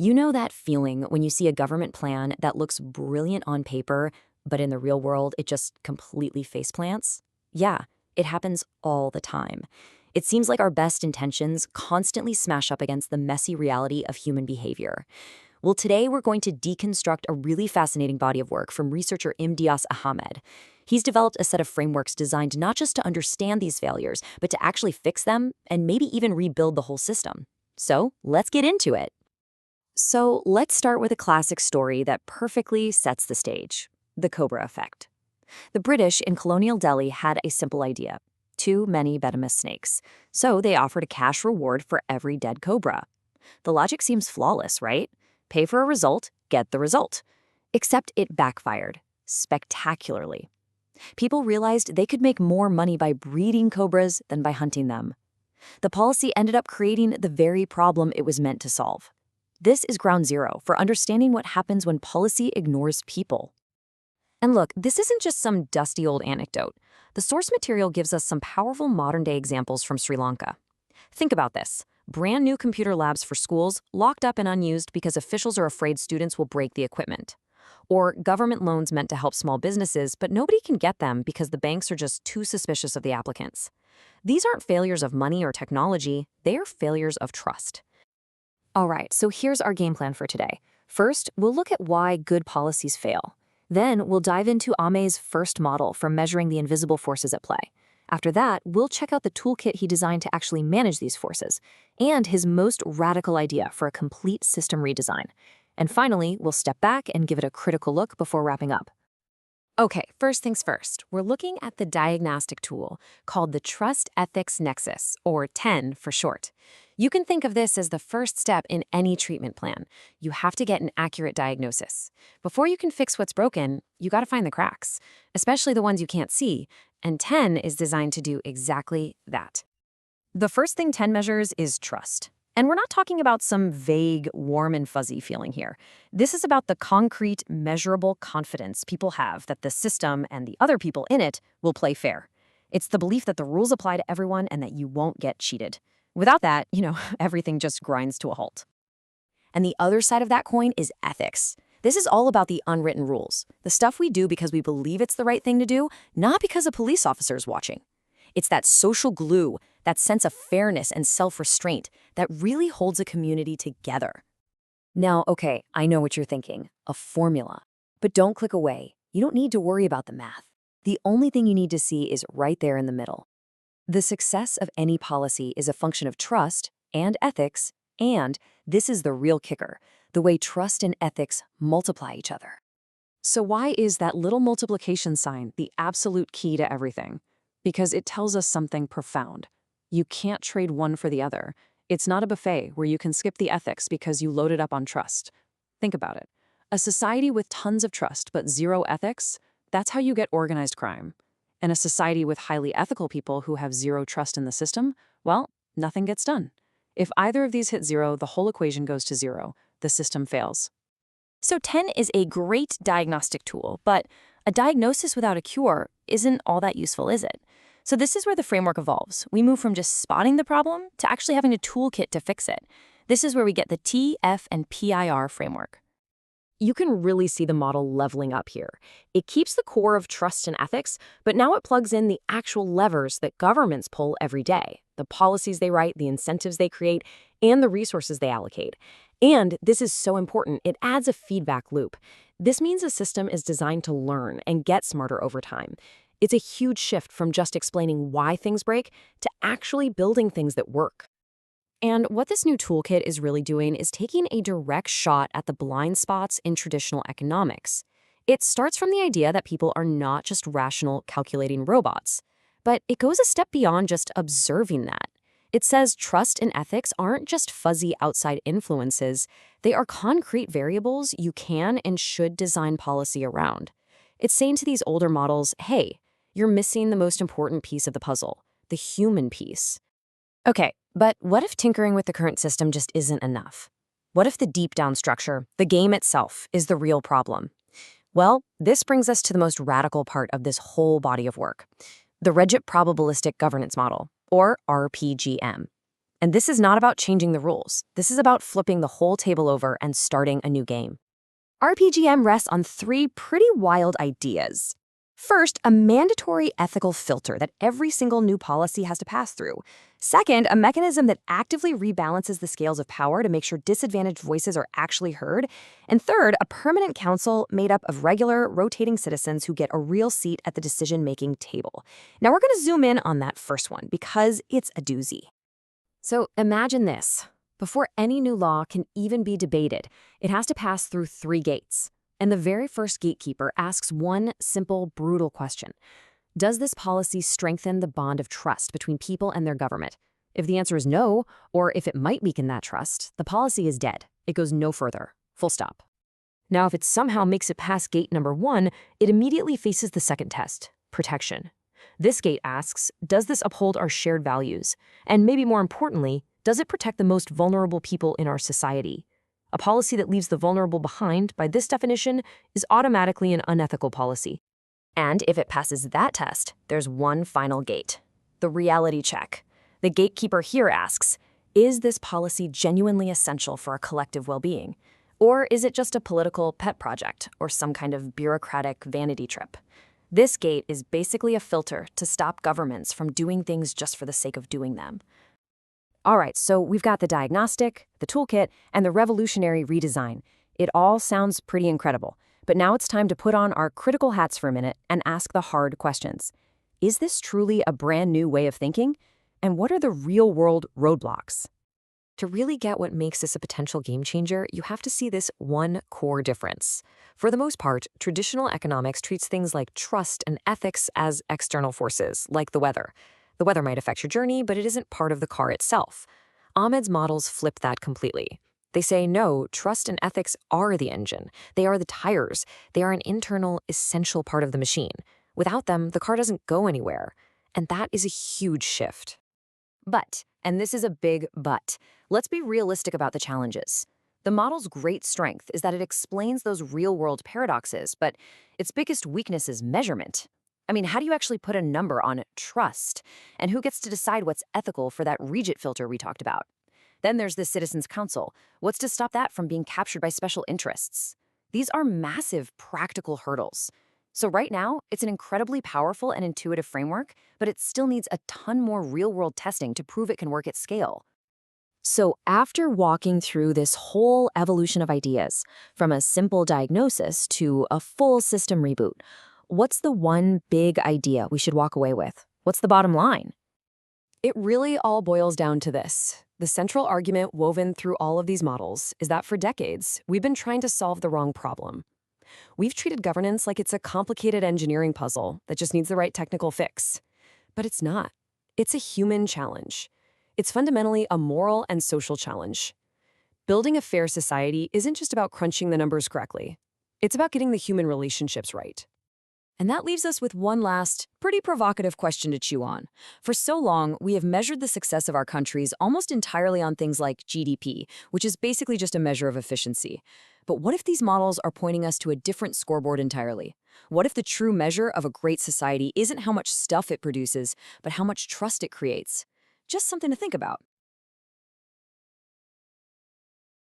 You know that feeling when you see a government plan that looks brilliant on paper, but in the real world, it just completely faceplants? Yeah, it happens all the time. It seems like our best intentions constantly smash up against the messy reality of human behavior. Well, today we're going to deconstruct a really fascinating body of work from researcher Imtiaz Ahmed. He's developed a set of frameworks designed not just to understand these failures, but to actually fix them and maybe even rebuild the whole system. So let's get into it. So let's start with a classic story that perfectly sets the stage: the Cobra effect. The British in colonial Delhi had a simple idea: too many venomous snakes. So they offered a cash reward for every dead cobra. The logic seems flawless, right? Pay for a result, get the result. Except it backfired spectacularly. People realized they could make more money by breeding cobras than by hunting them. The policy ended up creating the very problem it was meant to solve. This is ground zero for understanding what happens when policy ignores people. And look, this isn't just some dusty old anecdote. The source material gives us some powerful modern-day examples from Sri Lanka. Think about this: brand new computer labs for schools locked up and unused because officials are afraid students will break the equipment. Or government loans meant to help small businesses, but nobody can get them because the banks are just too suspicious of the applicants. These aren't failures of money or technology, they are failures of trust. All right, so here's our game plan for today. First, we'll look at why good policies fail. Then we'll dive into Ame's first model for measuring the invisible forces at play. After that, we'll check out the toolkit he designed to actually manage these forces, and his most radical idea for a complete system redesign. And finally, we'll step back and give it a critical look before wrapping up. Okay, first things first, we're looking at the diagnostic tool called the Trust Ethics Nexus, or TEN for short. You can think of this as the first step in any treatment plan. You have to get an accurate diagnosis. Before you can fix what's broken, you got to find the cracks, especially the ones you can't see, and TEN is designed to do exactly that. The first thing TEN measures is trust. And we're not talking about some vague, warm and fuzzy feeling here. This is about the concrete, measurable confidence people have that the system and the other people in it will play fair. It's the belief that the rules apply to everyone and that you won't get cheated. Without that, everything just grinds to a halt. And the other side of that coin is ethics. This is all about the unwritten rules, the stuff we do because we believe it's the right thing to do, not because a police officer is watching. It's that social glue, that sense of fairness and self-restraint that really holds a community together. Now, okay, I know what you're thinking: a formula. But don't click away. You don't need to worry about the math. The only thing you need to see is right there in the middle. The success of any policy is a function of trust and ethics, and this is the real kicker: the way trust and ethics multiply each other. So why is that little multiplication sign the absolute key to everything? Because it tells us something profound. You can't trade one for the other. It's not a buffet where you can skip the ethics because you loaded up on trust. Think about it. A society with tons of trust but zero ethics, that's how you get organized crime. And a society with highly ethical people who have zero trust in the system, well, nothing gets done. If either of these hit zero, the whole equation goes to zero. The system fails. So TEN is a great diagnostic tool, but a diagnosis without a cure isn't all that useful, is it? So this is where the framework evolves. We move from just spotting the problem to actually having a toolkit to fix it. This is where we get the T, F, and PIR framework. You can really see the model leveling up here. It keeps the core of trust and ethics, but now it plugs in the actual levers that governments pull every day: the policies they write, the incentives they create, and the resources they allocate. And this is so important, it adds a feedback loop. This means a system is designed to learn and get smarter over time. It's a huge shift from just explaining why things break to actually building things that work. And what this new toolkit is really doing is taking a direct shot at the blind spots in traditional economics. It starts from the idea that people are not just rational, calculating robots, but it goes a step beyond just observing that. It says trust and ethics aren't just fuzzy outside influences, they are concrete variables you can and should design policy around. It's saying to these older models, hey, you're missing the most important piece of the puzzle, the human piece. Okay, but what if tinkering with the current system just isn't enough? What if the deep down structure, the game itself, is the real problem? Well, this brings us to the most radical part of this whole body of work: the Rigid Probabilistic Governance Model, or RPGM. And this is not about changing the rules. This is about flipping the whole table over and starting a new game. RPGM rests on three pretty wild ideas. First, a mandatory ethical filter that every single new policy has to pass through. Second, a mechanism that actively rebalances the scales of power to make sure disadvantaged voices are actually heard. And third, a permanent council made up of regular, rotating citizens who get a real seat at the decision-making table. Now we're going to zoom in on that first one because it's a doozy. So imagine this. Before any new law can even be debated, it has to pass through three gates. And the very first gatekeeper asks one simple, brutal question. Does this policy strengthen the bond of trust between people and their government? If the answer is no, or if it might weaken that trust, the policy is dead. It goes no further. Full stop. Now, if it somehow makes it past gate number 1, it immediately faces the second test, protection. This gate asks, does this uphold our shared values? And maybe more importantly, does it protect the most vulnerable people in our society? A policy that leaves the vulnerable behind, by this definition, is automatically an unethical policy. And if it passes that test, there's one final gate, the reality check. The gatekeeper here asks, is this policy genuinely essential for our collective well-being? Or is it just a political pet project or some kind of bureaucratic vanity trip? This gate is basically a filter to stop governments from doing things just for the sake of doing them. All right, so we've got the diagnostic, the toolkit, and the revolutionary redesign. It all sounds pretty incredible. But now it's time to put on our critical hats for a minute and ask the hard questions. Is this truly a brand new way of thinking? And what are the real-world roadblocks? To really get what makes this a potential game changer, you have to see this one core difference. For the most part, traditional economics treats things like trust and ethics as external forces, like the weather. The weather might affect your journey, but it isn't part of the car itself. Ahmed's models flip that completely. They say, no, trust and ethics are the engine. They are the tires. They are an internal, essential part of the machine. Without them, the car doesn't go anywhere. And that is a huge shift. But, and this is a big but, let's be realistic about the challenges. The model's great strength is that it explains those real-world paradoxes, but its biggest weakness is measurement. I mean, how do you actually put a number on trust? And who gets to decide what's ethical for that Regit filter we talked about? Then there's the Citizens Council. What's to stop that from being captured by special interests? These are massive practical hurdles. So right now, it's an incredibly powerful and intuitive framework, but it still needs a ton more real-world testing to prove it can work at scale. So after walking through this whole evolution of ideas, from a simple diagnosis to a full system reboot, what's the one big idea we should walk away with? What's the bottom line? It really all boils down to this. The central argument woven through all of these models is that for decades, we've been trying to solve the wrong problem. We've treated governance like it's a complicated engineering puzzle that just needs the right technical fix. But it's not. It's a human challenge. It's fundamentally a moral and social challenge. Building a fair society isn't just about crunching the numbers correctly. It's about getting the human relationships right. And that leaves us with one last, pretty provocative question to chew on. For so long, we have measured the success of our countries almost entirely on things like GDP, which is basically just a measure of efficiency. But what if these models are pointing us to a different scoreboard entirely? What if the true measure of a great society isn't how much stuff it produces, but how much trust it creates? Just something to think about.